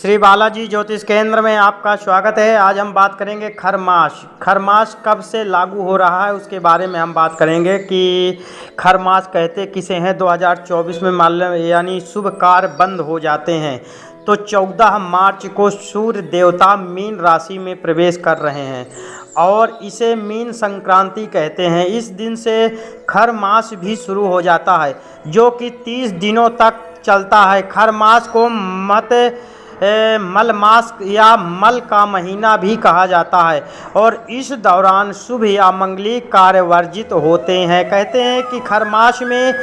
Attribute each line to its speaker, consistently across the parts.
Speaker 1: श्री बालाजी ज्योतिष केंद्र में आपका स्वागत है। आज हम बात करेंगे खरमास। खरमास कब से लागू हो रहा है उसके बारे में हम बात करेंगे कि खरमास कहते किसे हैं। 2024 में मान यानी शुभ कार्य बंद हो जाते हैं। तो 14 मार्च को सूर्य देवता मीन राशि में प्रवेश कर रहे हैं और इसे मीन संक्रांति कहते हैं। इस दिन से खरमास भी शुरू हो जाता है जो कि 30 दिनों तक चलता है। खरमास को मल मास या मल का महीना भी कहा जाता है और इस दौरान शुभ या मंगलिक कार्य वर्जित होते हैं। कहते हैं कि खरमास में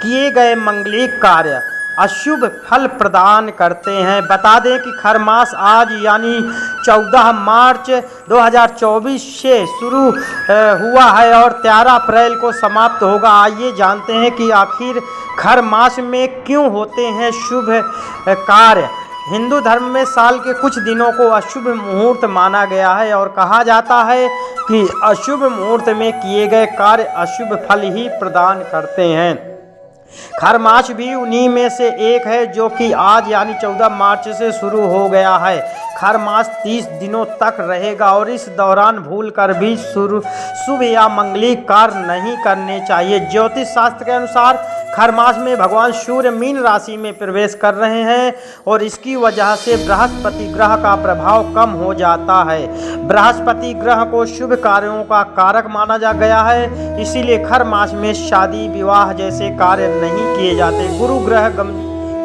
Speaker 1: किए गए मंगलिक कार्य अशुभ फल प्रदान करते हैं। बता दें कि खरमास आज यानी 14 मार्च 2024 से शुरू हुआ है और 13 अप्रैल को समाप्त होगा। आइए जानते हैं कि आखिर खरमास में क्यों होते हैं शुभ कार्य। हिंदू धर्म में साल के कुछ दिनों को अशुभ मुहूर्त माना गया है और कहा जाता है कि अशुभ मुहूर्त में किए गए कार्य अशुभ फल ही प्रदान करते हैं। खरमास भी उन्हीं में से एक है जो कि आज यानी 14 मार्च से शुरू हो गया है। खरमास 30 दिनों तक रहेगा और इस दौरान भूल कर भी शुभ या मंगलिक कार्य नहीं करने चाहिए। ज्योतिष शास्त्र के अनुसार खरमास में भगवान सूर्य मीन राशि में प्रवेश कर रहे हैं और इसकी वजह से बृहस्पति ग्रह का प्रभाव कम हो जाता है। बृहस्पति ग्रह को शुभ कार्यों का कारक माना जा गया है, इसीलिए खरमास में शादी विवाह जैसे कार्य नहीं किए जाते। गुरु ग्रह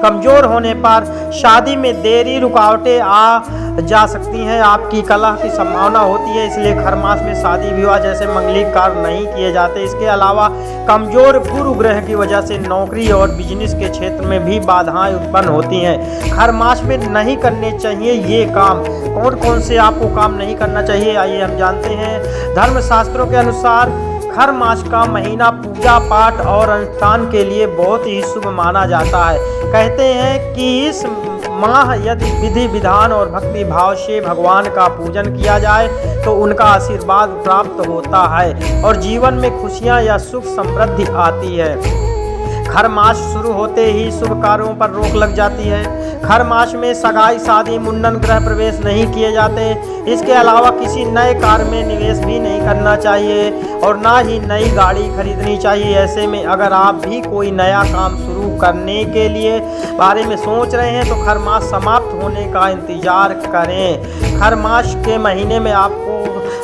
Speaker 1: कमजोर होने पर शादी में देरी रुकावटें आ जा सकती हैं। आपकी कलह की संभावना होती है, इसलिए खरमास में शादी विवाह जैसे मंगलिक कार्य नहीं किए जाते। इसके अलावा कमजोर गुरु ग्रह की वजह से नौकरी और बिजनेस के क्षेत्र में भी बाधाएं उत्पन्न होती हैं। खरमास में नहीं करने चाहिए ये काम। कौन कौन से आपको काम नहीं करना चाहिए, आइए हम जानते हैं। धर्मशास्त्रों के अनुसार खरमास का महीना पूजा पाठ और अनुष्ठान के लिए बहुत ही शुभ माना जाता है। कहते हैं कि इस माह यदि विधि विधान और भक्ति भाव से भगवान का पूजन किया जाए तो उनका आशीर्वाद प्राप्त होता है और जीवन में खुशियां या सुख समृद्धि आती है। खरमास शुरू होते ही शुभ कार्यों पर रोक लग जाती है। खरमास में सगाई शादी मुंडन गृह प्रवेश नहीं किए जाते। इसके अलावा किसी नए कार्य में निवेश भी नहीं करना चाहिए और ना ही नई गाड़ी खरीदनी चाहिए। ऐसे में अगर आप भी कोई नया काम शुरू करने के लिए बारे में सोच रहे हैं तो खरमास समाप्त होने का इंतजार करें। खरमास के महीने में आपको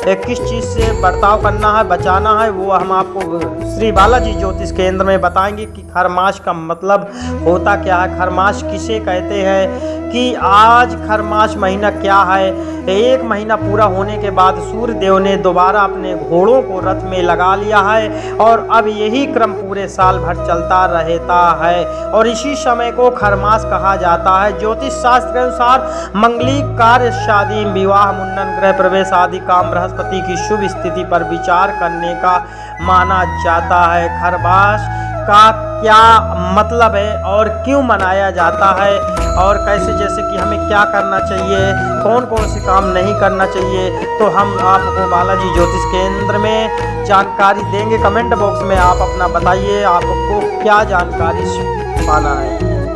Speaker 1: किस चीज़ से बर्ताव करना है, बचाना है, वो हम आपको श्री बालाजी ज्योतिष केंद्र में बताएंगे कि खरमास का मतलब होता क्या है। खरमास किसे कहते हैं कि आज खरमास महीना क्या है। एक महीना पूरा होने के बाद सूर्य देव ने दोबारा अपने घोड़ों को रथ में लगा लिया है और अब यही क्रम पूरे साल भर चलता रहता है और इसी समय को खरमास कहा जाता है। ज्योतिष शास्त्र के अनुसार मंगलिक कार्य शादी विवाह मुंडन गृह प्रवेश आदि काम बृहस्पति की शुभ स्थिति पर विचार करने का माना जाता है। खरमास का क्या मतलब है और क्यों मनाया जाता है और कैसे, जैसे कि हमें क्या करना चाहिए, कौन कौन से काम नहीं करना चाहिए, तो हम आपको बालाजी ज्योतिष केंद्र में जानकारी देंगे। कमेंट बॉक्स में आप अपना बताइए आपको क्या जानकारी पाना है।